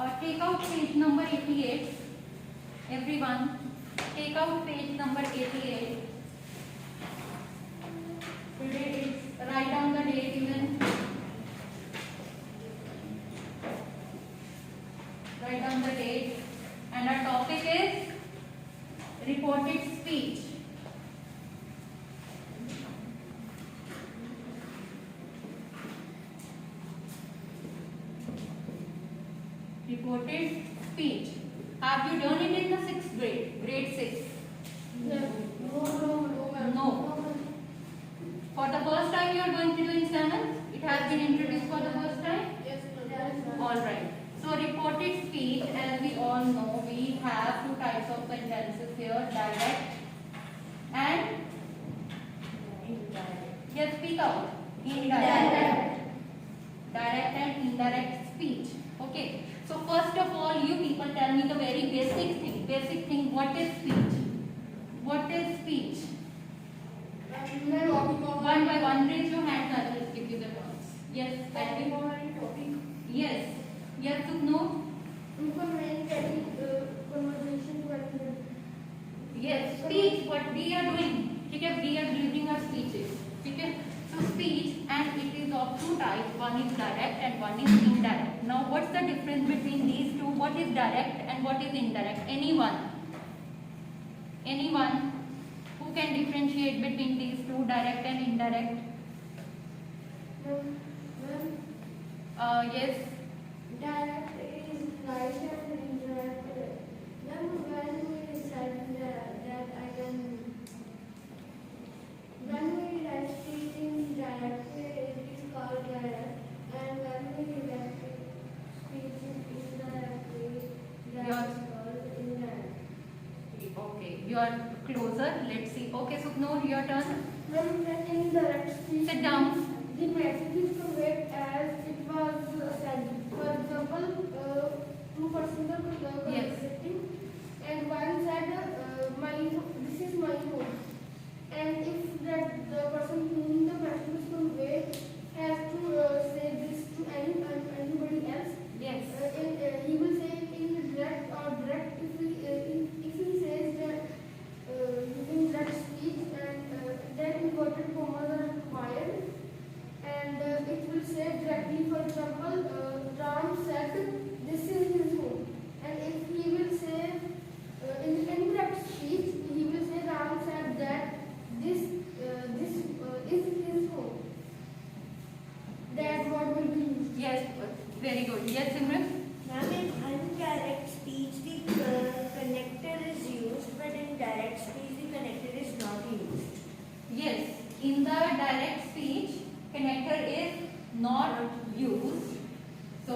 Take out page number 88. Everyone, take out page number 88. Today it's write down the date even. Write down the date. And our topic is reported speech. Reported speech. Have you done it in the 6th grade? Grade 6? No. For the first time you are going to do in 7th? It has been introduced for the first time? Yes. Alright. So reported speech, as we all know, we have two types of sentences here, direct and indirect. Yes, speak out. Indirect. Direct and indirect speech. Okay. So first of all, you people tell me the very basic thing. Basic thing, what is speech? What is speech? One by one, raise your hands, I will give you the terms. Yes, yes. Yes, no? Yes, speech, what we are doing. Okay, we are delivering our speeches. Okay, so speech, and it is of two types. One is direct and one is indirect. Now, what's the difference between these two? What is direct and what is indirect? Anyone? Anyone who can differentiate between these two, direct and indirect? Yes. Direct is right and indirect. Then when we decide that I can, when we write speech in direct, it is called direct, and when we write speech in indirect, that is called indirect. Okay, you are closer. Let's see. Okay, Supnoor, your turn. When indirect speech, Sit down. the message is conveyed as it was said. For example, two persons are Yes. sitting, and one said, this is my home. And if that the person whom the message is conveyed has to say this to anybody else, Yes. he will say it in direct or direct. If he says that using direct speech, and then inverted commas are required, and it will say directly. For example, Ram said this is his home, and if he will say in indirect speech, he will say Ram said that this is his home. That word will be used. Yes, very good. Yes, Simran? Ma'am, in indirect speech, the connector is used, but in direct speech, the connector is not used. Yes. In the direct speech, connector is not used. So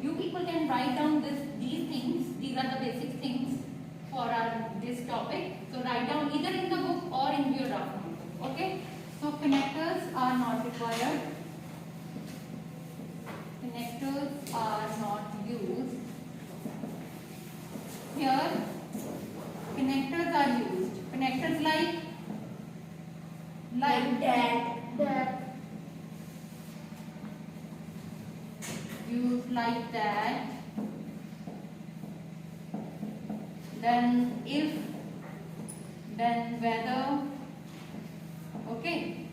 you people can write down these things. These are the basic things for this topic. So write down either in the book or in your draft notebook. Okay. So connectors are not required. Connectors are not used. Here, connectors are used. Connectors like that. Use like that. Then if, then whether. Okay.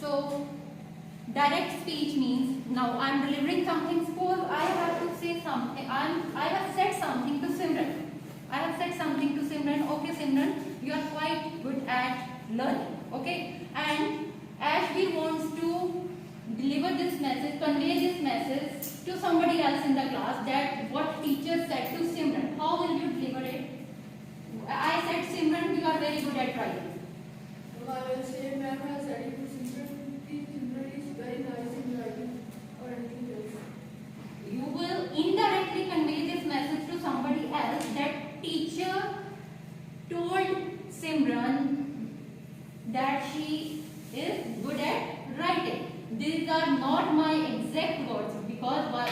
So direct speech means, now I am delivering something. Suppose I have to say something. I have said something to Simran. I have said something to Simran. Okay, Simran, you are quite good at learning. Okay, and as we want to deliver this message, convey this message to somebody else in the class, that what teacher said to Simran, how will you deliver it? I said, Simran, you are very good at writing. So I will say, ma'am has said it to Simran, Simran is very nice in writing or anything else. You will indirectly convey this message to somebody else, that teacher told Simran that she is good at writing. These are not my exact words, because what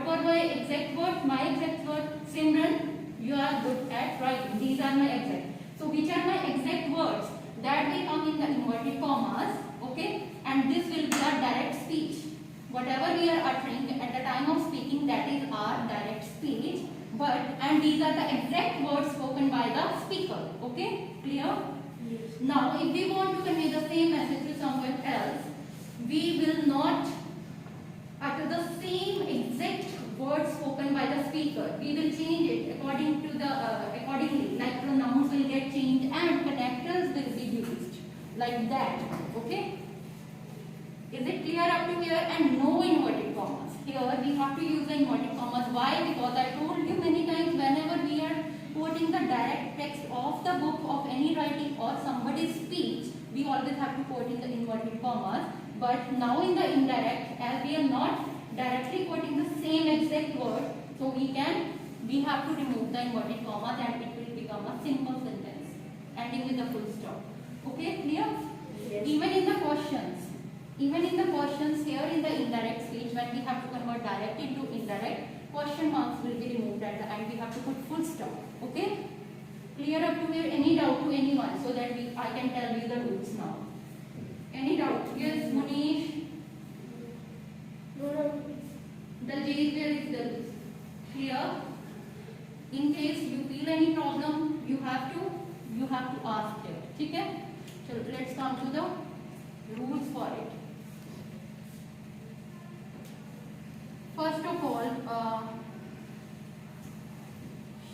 were my exact words? My exact words, Simran, you are good at writing. These are my exact. So which are my exact words? That will come in the inverted commas, okay? And this will whatever we are uttering at the time of speaking, that is our direct speech. And these are the exact words spoken by the speaker. Okay, clear? Yes. Now, if we want to convey the same message to someone else, we will not utter the same exact words spoken by the speaker. We will change it accordingly. Like pronouns will get changed and connectors will be used like that. Okay? Is it clear up to here? And no inverted commas. Here we have to use the inverted commas. Why? Because I told you many times, whenever we are quoting the direct text of the book of any writing or somebody's speech, we always have to quote in the inverted commas. But now in the indirect, as we are not directly quoting the same exact word, so we have to remove the inverted commas and it will become a simple sentence ending with a full stop. Okay, clear? Yes. Even in the questions here in the indirect speech, when we have to convert direct into indirect, question marks will be removed at the end. We have to put full stop. Okay? Clear up to here? Any doubt to anyone, so that I can tell you the rules now. Any doubt? Yes, Munish. No. Daljit, where is Daljit? Clear? In case you feel any problem, you have to ask here. Okay? So let's come to the rules for it. First of all,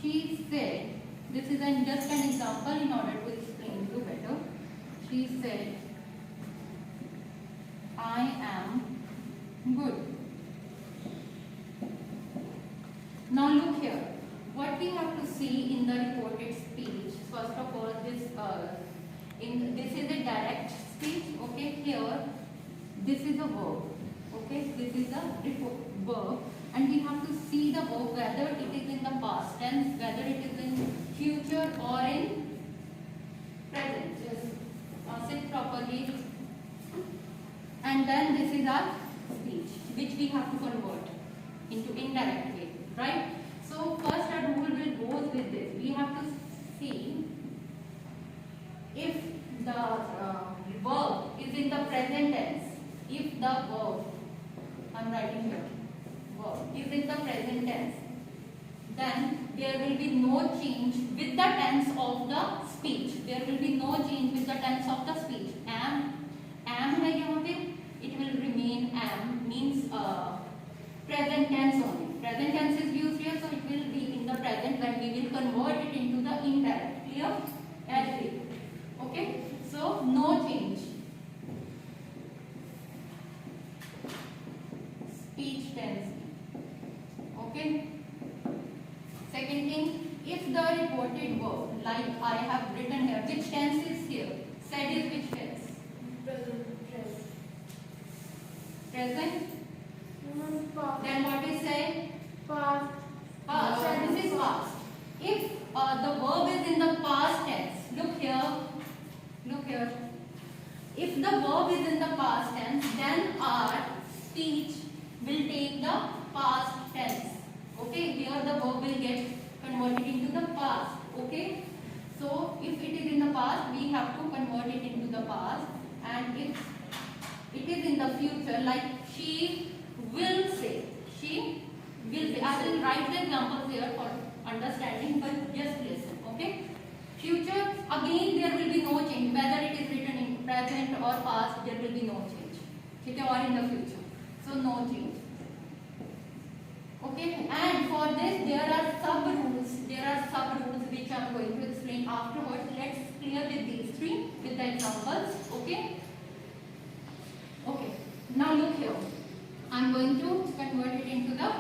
she said, this is just an example in order to explain you better. She said, I am good. Now look here. What we have to see in the reported speech, first of all, this is a direct speech. Okay, here this is a verb. Okay, this is a verb, and we have to see the verb whether it is in the past tense, whether it is in future or in present. Just sit properly. And then this is our speech, which we have to convert into indirect way, right? So first our rule will go with this. We have to see if the verb is in the present tense. If the verb, I'm writing here, verb is in the present tense, then there will be no change with the tense of the speech. There will be no change with the tense of the speech. Am है यहाँ पे, it will remain am, means present tense only. Present tense is used here, so it will be in the present when we will convert it into the indirect. Clear? As it. Okay? So no change. Speech tense. Okay? Second thing, if the reported verb, like I have written here, which tense is here? Said is which tense? Present. Past. Then what is said? Past. Past. This is past. If the verb is in the past tense, look here. If the verb is in the past tense, then our speech will take the past tense. Okay, here the verb will get converted into the past. Okay, so if it is in the past, we have to convert it into the past, and if it is in the future, like she will say. She will say. I will write the examples here for understanding, but just listen. Okay. Future, again there will be no change. Whether it is written in present or past, there will be no change. Okay, or in the future. So no change. Okay. And for this, there are sub rules. Which I am going to explain afterwards. Let's clear with these three with the examples. Okay. Okay, now look here. I am going to convert it into the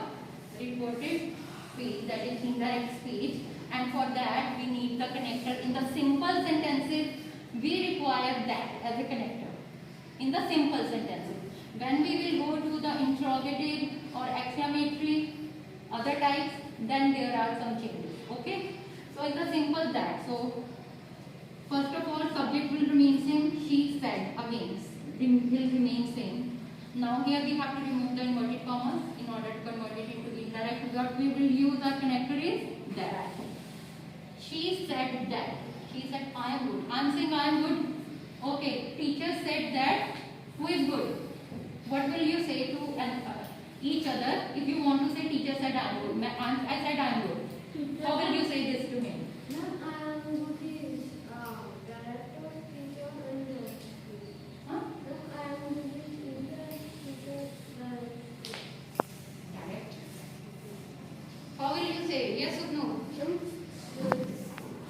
reported speech, that is indirect speech, and for that we need the connector. In the simple sentences, we require that as a connector. In the simple sentences. When we will go to the interrogative or exclamatory, other types, then there are some changes. Okay? So in the simple that. So first of all, subject will remain same. She said again. Will remain same. Now here we have to remove the inverted commas in order to convert it into indirect. What we will use our connector is that. She said that. She said I am good. I am saying I am good. Okay. Teacher said that. Who is good? What will you say to each other if you want to say teacher said I am good? I said I am good. How will you say this to him? Ma'am, I am good is director, teacher, and Huh? ma'am, I am good is teacher, Correct. How will you say? Yes or no?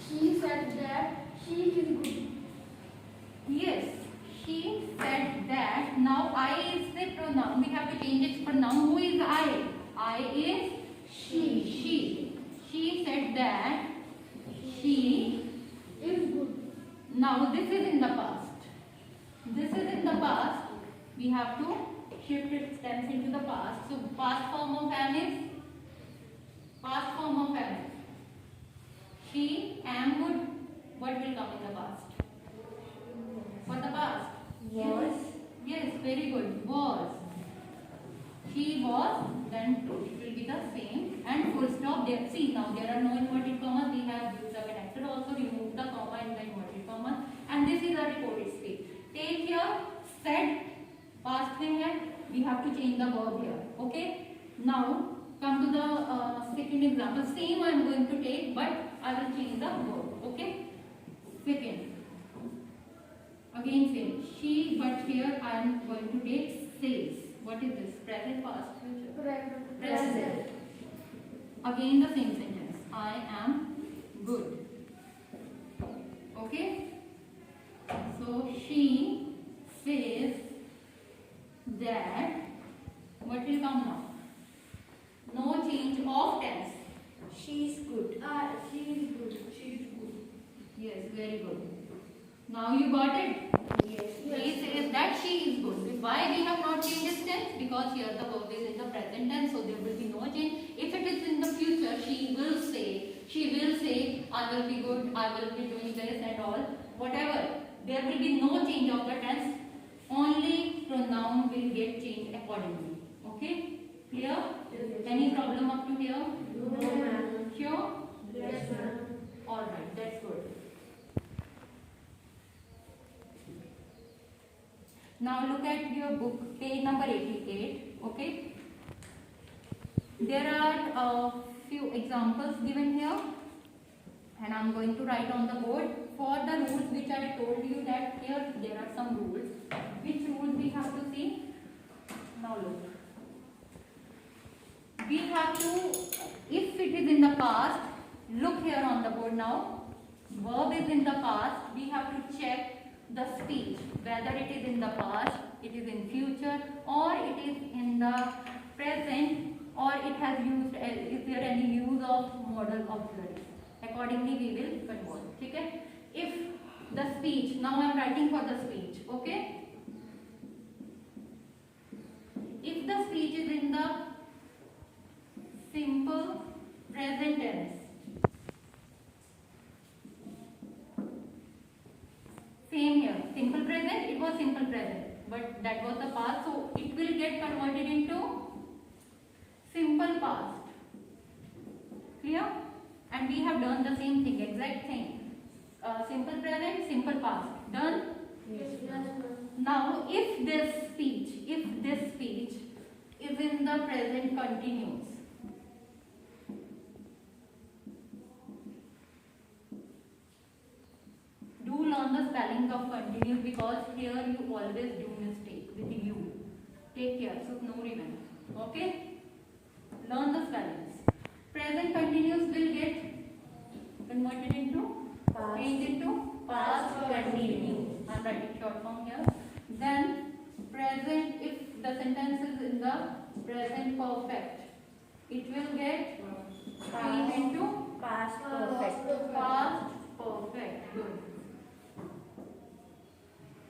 she said that she is good. Yes. She said that. Now I is the pronoun. We have to change its pronoun. Who is I? I is she. She said that she Is good. Now this is in the past. This is in the past. We have to shift its tense into the past. So past form of am is past form of am. She am good. What will come in the past? For the past. Was. Yes, very good. Was. She was. Then it will be the same. And full stop there. See now there are no inverted commas. We have used the connector also. Remove the comma in the inverted comma. And this is a reported state. Take here said past thing hai. We have to change the verb here. Okay. Now come to the second example. Same I am going to take, but I will change the verb. Okay. Second. Again same. She, but here I am going to take says. What is this? Present, past, future. Present. Again the same sentence. I am good. Okay. So she says that. What will come now? No change of tense. She's good. She is good. She is good. Yes, very good. Now you got it? Yes. He says that she is good. Why we have not changed its tense? Because here the verb is in the present tense, so there will be no change. If it is in the future, she will say, I will be good, I will be doing this and all, whatever. There will be no change of the tense. Only pronoun will get changed accordingly. Okay? Clear? Any problem up to here? No, ma'am. Sure? Yes, ma'am. Alright, that's good. Now look at your book, page number 88. Okay? There are a few examples given here, and I'm going to write on the board for the rules which I told you that here there are some rules. Which rules we have to see? Now look. We have to, if it is in the past, look here on the board now. Verb is in the past, we have to check the speech, whether it is in the past, it is in future, or it is in the present, or it has used, is there any use of modal auxiliary. Accordingly we will convert. Okay? If the speech, now I am writing for the speech. Okay? If the speech is in the simple present tense, same here, simple present, it was simple present, but that was the past, so it will get converted into simple past. Clear? And we have done the same thing, exact thing. Simple present, simple past. Done? Yes, ma'am. Now, if this speech is in the present continuous, do learn the spelling of continuous, because here you always do mistake with you. Take care, so no remember. Okay? Learn the spellings. Present continuous will get converted into Past. changed into past continuous. I'm writing short form here. Then present, if the sentence is in the present perfect, it will get changed into Past perfect. past perfect. Good.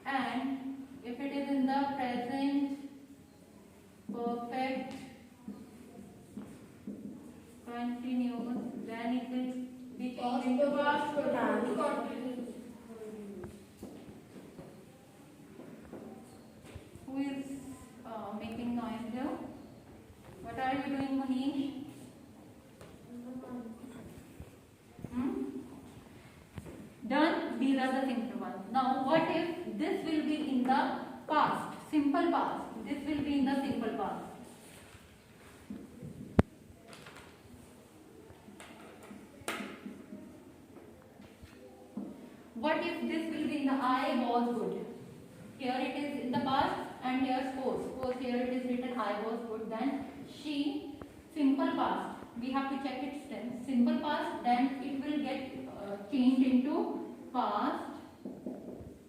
And if it is in the present perfect continuous, then it will be changed into past Continuous. Who is making noise here? What are you doing, Manish? Done. These are the simple ones. Now, what if this will be in the past, simple past? This will be in the simple past. What if this will be in the I was good? Here it is in the past and here suppose. Suppose here it is written I was good, then she, simple past. We have to check its tense. Simple past, then it will get changed into past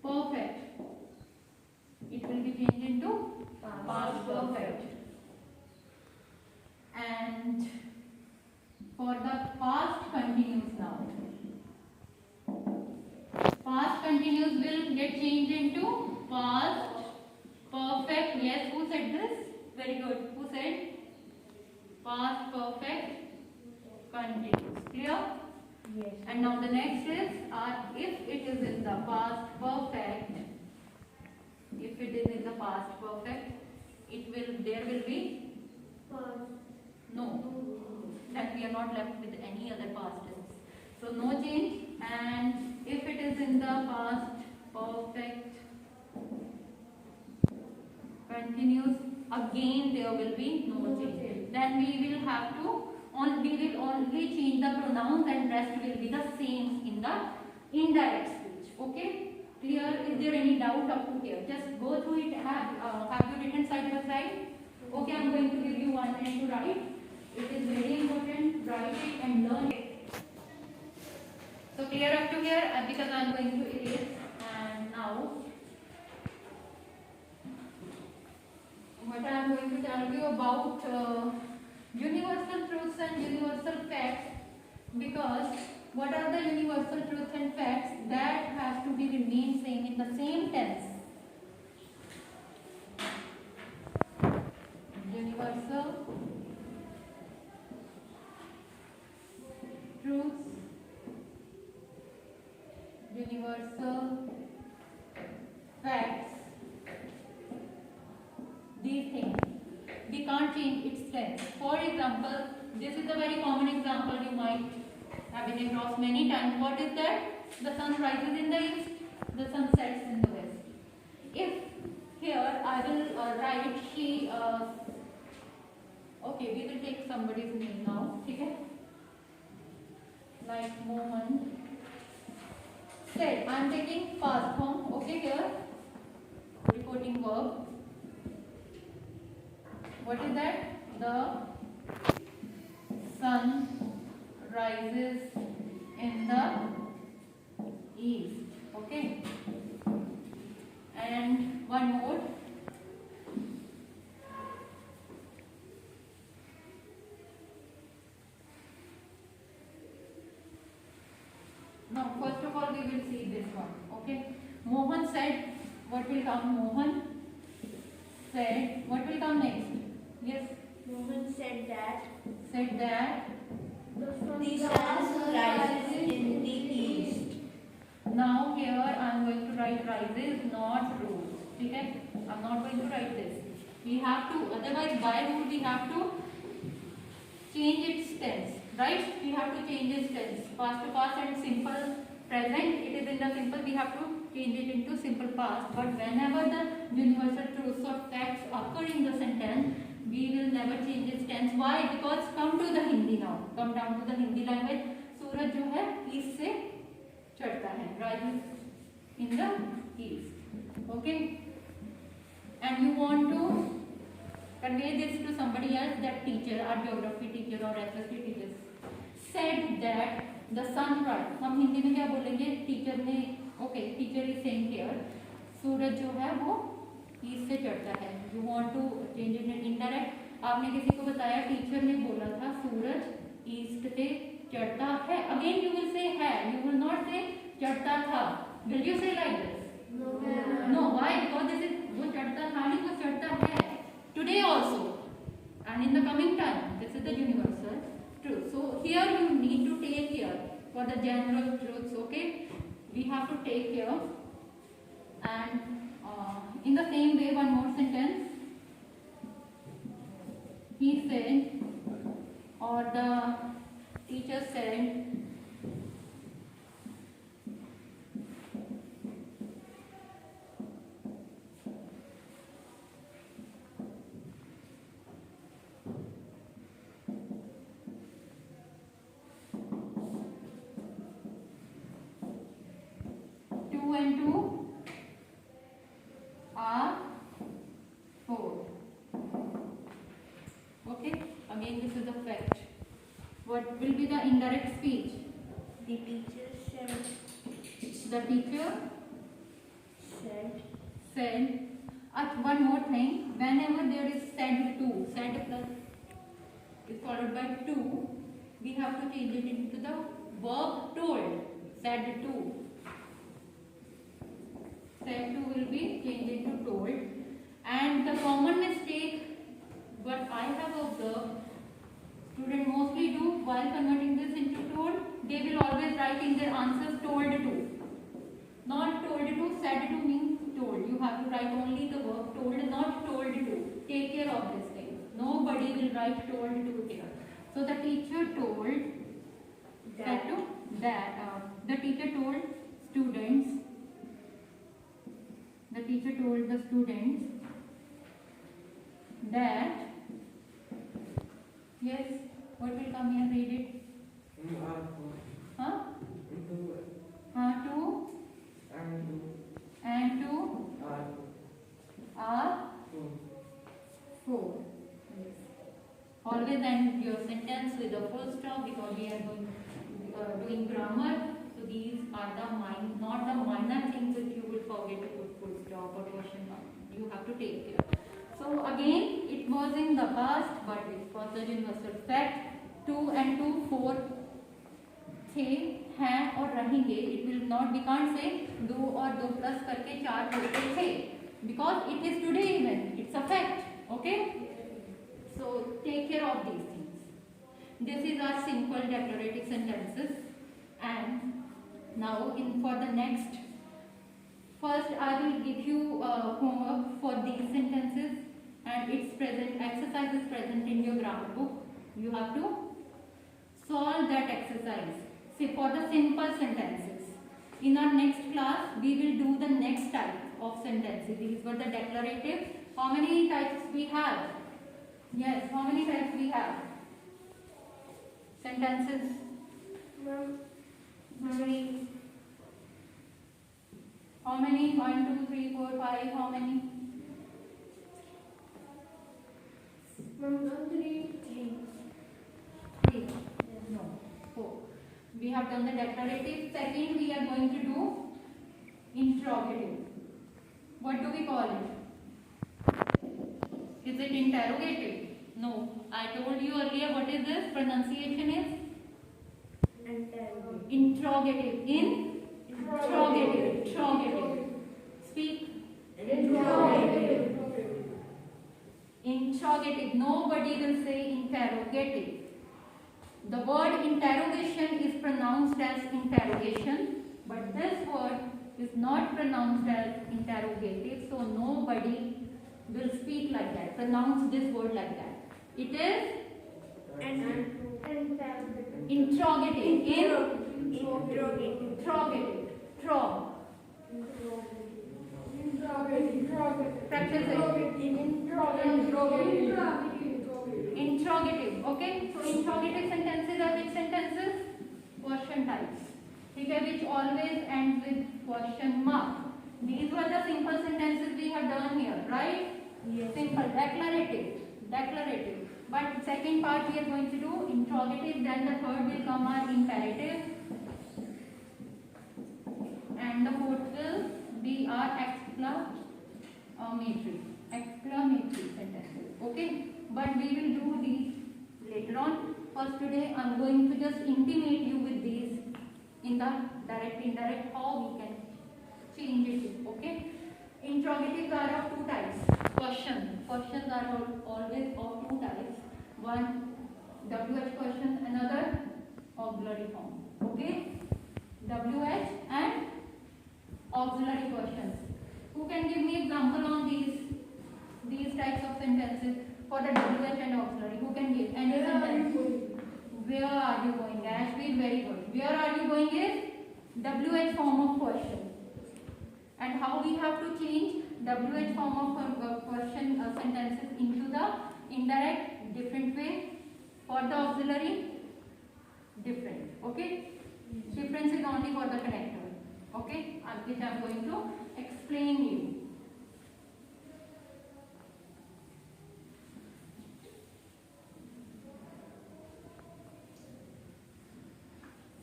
perfect. It will be changed into past perfect. And for the past continuous now. Past continuous will get changed into past perfect. Yes, who said this? Very good. Who said? Past perfect continuous. Clear? Yes. And now the next is if it is in the past perfect. If it is in the past perfect, there will be no. Then we are not left with any other past tense. So no change. And if it is in the past perfect continuous, again there will be no change. Then we will have to we will only change the pronouns and rest will be the same in the indirect speech. Okay? Clear? Is there any doubt up to here? Just go through it. Have you written side by side? Okay, I am going to give you 1 minute to write. It is very important. Write it and learn it. So clear up to here because I am going to erase. And now what I am going to tell you about universal truths and universal facts, because what are the universal truths and facts that has to be remain same in the same tense? Universal truths, universal facts, these things we can't change its tense. For example, this is a very common example you might have been across many times. What is that? The sun rises in the east, the sun sets in the west. If here I will write she, okay, we will take somebody's name now, okay? Like Mohan said, I am taking past form, okay, here, reporting verb. What is that? The sun rises in the east. Okay. And one more. Now, first of all, we will see this one. Okay. Mohan said, what will come? Mohan said, what will come next? Yes. Mohan said that The the sun rises in the east. Now here I am going to write rises, not rose. Okay? I am not going to write this. We have to, otherwise by rule we have to change its tense. Right? We have to change its tense. Past to past and simple present. It is in the simple, we have to change it into simple past. But whenever the universal truths or facts occur in the sentence, we will never change its tense. Why? Because come to the Hindi now. Come down to the Hindi language. सूरज जो है east से चढ़ता है. Rises in the east. Okay. And you want to convey this to somebody else, that teacher, our geography teacher or SST teacher said that the sunrise. हम हिंदी में क्या बोलेंगे? Teacher ने, okay, teacher is saying here, सूरज जो है वो east से चढ़ता है. You want to change it in indirect. आपने किसी को बताया, टीचर ने बोला था सूरज ईस्ट से चढ़ता है. Again you will say है. You will not say चढ़ता था. Will you say like this? No. Why? Because this is वो चढ़ता था नहीं, वो चढ़ता है. Today also and in the coming time. This is the universal truth. So here you need to take care for the general truths. Okay, we have to take care. And in the same way, one more sentence. He said, or the teacher said, 4. Okay, again this is a fact. What will be the indirect speech? The teacher said. The teacher Said. said. One more thing, whenever there is said to, said plus is followed by to, we have to change it into the verb told. Said to. Said to will be changed into told. And the common mistake what I have observed students mostly do while converting this into told, they will always write in their answers told to. Not told to, said to means told. You have to write only the verb told, not told to. Take care of this thing. Nobody will write told to here. So the teacher told the teacher told students. The teacher told the students that. Yes. What will come here? Read it. Huh? To. And to are 4. Yes. Always end your sentence with a full stop because we are doing grammar. So these are not the minor things that you will forget to put full stop or question mark. You have to take care. So again, it was in the past, but it was a universal fact. 2 and 2, 4 थे, हैं और रहेंगे. It will not, we can't say 2 और 2 plus करके 4 होते थे because it is today even. It's a fact. Okay? So take care of these things. This is our simple declarative sentences. And now for the next, first I will give you homework for these sentences, and its present exercise is present in your grammar book. You have to solve that exercise. See, for the simple sentences. In our next class, we will do the next type of sentences. These were the declarative. How many types we have? Yes, how many types we have? Sentences. How many? 1, 2, 3, 4, 5. How many? 3. No, 4. We have done the declarative. Second, we are going to do interrogative. What do we call it? Is it interrogative? No. I told you earlier what is this? Pronunciation is? Interrogative. Interrogative. Speak. Interrogative. Nobody will say interrogative. The word interrogation is pronounced as interrogation, but this word is not pronounced as interrogative, so nobody will speak like that, pronounce this word like that. It is interrogative. Interrogative. Practice it. Interrogative. Okay. So interrogative sentences are which sentences? Question types. Okay, which always ends with question mark. These were the simple sentences we have done here, right? Yes. Simple. Declarative. But second part we are going to do interrogative. Then the third will come our imperative. And the fourth will be our exclamatory sentences. Okay, but we will do these later on. First today I am going to just intimate you with these in the direct, indirect, how we can change it. Okay, interrogatives are of 2 types. Questions are always of 2 types. One WH question, another auxiliary form. Okay, WH and auxiliary questions. Who can give me example on these types of sentences for the WH and auxiliary? Who can give any sentence? Where are you going? Ashby, very good. Where are you going is WH form of question. And how we have to change WH form of question sentences into the indirect different way. For the auxiliary, different. Okay? Difference is only for the connector. Okay? Which I am going to explain you.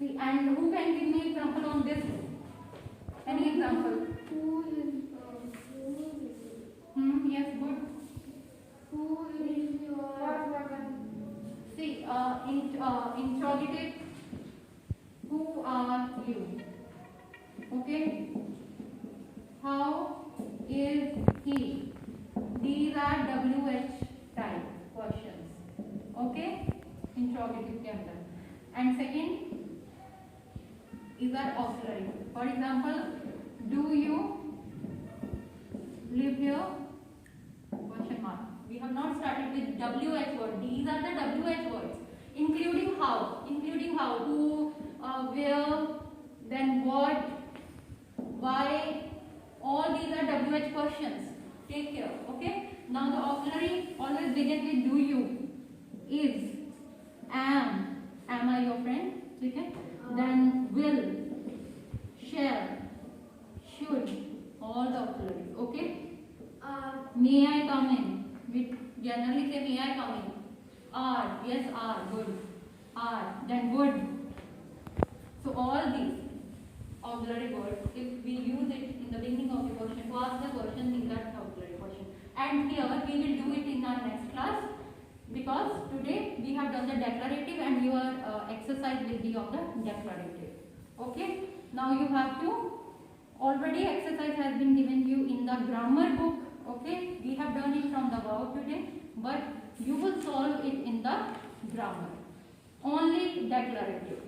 See, and who can give me example on this? Any example? Who is Yes, good. who is your See, interrogative. Who are you? Okay. How is he? These are WH type questions. Okay. Interrogative के अंदर. And second is our auxiliary. For example, do you live here? Question mark. We have not started with WH word. These are the WH words, including how, who, where, then what, why. All these are WH questions. Take care. Okay. Now the auxiliary always begin with do you, is, am I your friend? Okay. Then will, shall, should. All the auxiliaries. Okay. May I come in? We generally say may I come in. Are, yes, are, good. Are, then would. So all these auxiliary words, if we use it in the beginning of the question to ask the question, these are the auxiliary question. And here we will do it in our next class, because today we have done the declarative and your exercise will be of the declarative. Okay. Now you have to, already exercise has been given you in the grammar book. Okay, we have done it from the verb today, but you will solve it in the grammar. Only declarative.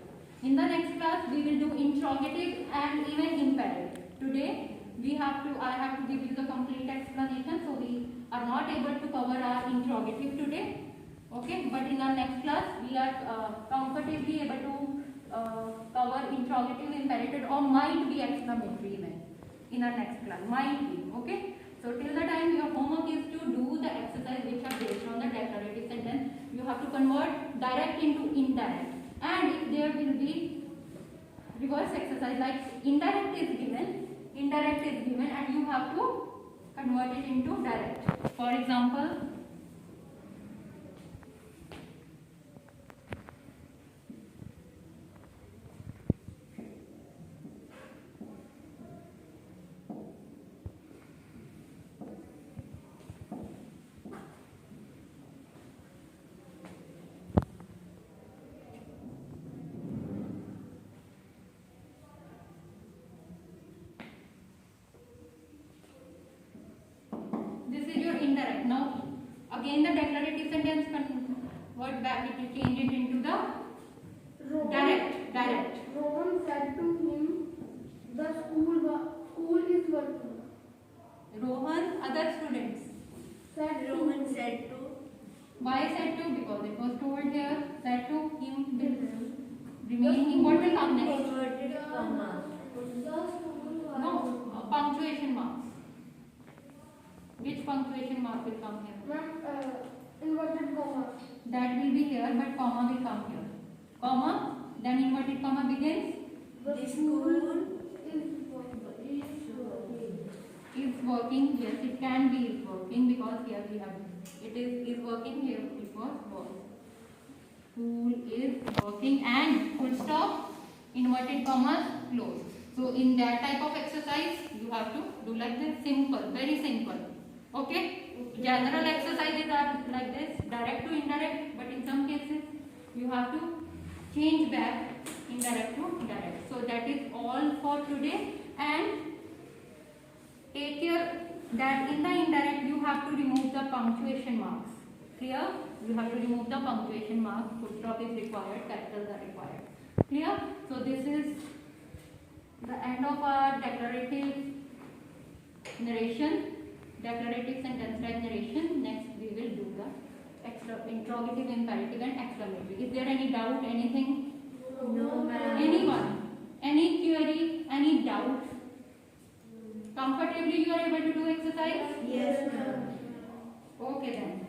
In the next class, we will do interrogative and even imperative. Today, I have to give you the complete explanation, so we are not able to cover our interrogative today. Okay, but in our next class, we are comfortably able to cover interrogative, imperative, or might be exclamatory even in our next class. Might be. Okay. So till the time your homework is to do the exercise which are based on the declarative sentence, you have to convert direct into indirect. And if there will be reverse exercise like indirect is given, and you have to convert it into direct. For example, indirect. Now again the declarative sentence convert back, it will change it into the direct. Rohan said to him, the school is working. Rohan, other students. Rohan said to. Why said to? Because it was told here. Said to him will remain. What will come next? Inverted comma. No, punctuation marks. Which punctuation mark will come here? Inverted comma. That will be here, but comma will come here. Comma, then inverted comma begins. The school Is working. Yes, it can be is working, because here we have it is working, here it was. School is working, and full stop, inverted commas, close. So in that type of exercise, you have to do like this, simple, very simple. Okay? General exercises are like this, direct to indirect, but in some cases, you have to change back indirect to direct. So that is all for today, and take care that in the indirect you have to remove the punctuation marks. Clear? You have to remove the punctuation marks. Full stop is required, capitals are required. Clear? So this is the end of our declarative narration, declarative sentence type narration. Next we will do the interrogative, imperative and exclamatory. Is there any doubt, anything? No, ma'am. Anyone? Any query? Any doubt? Comfortably you are able to do exercise? Yes, ma'am. Okay then.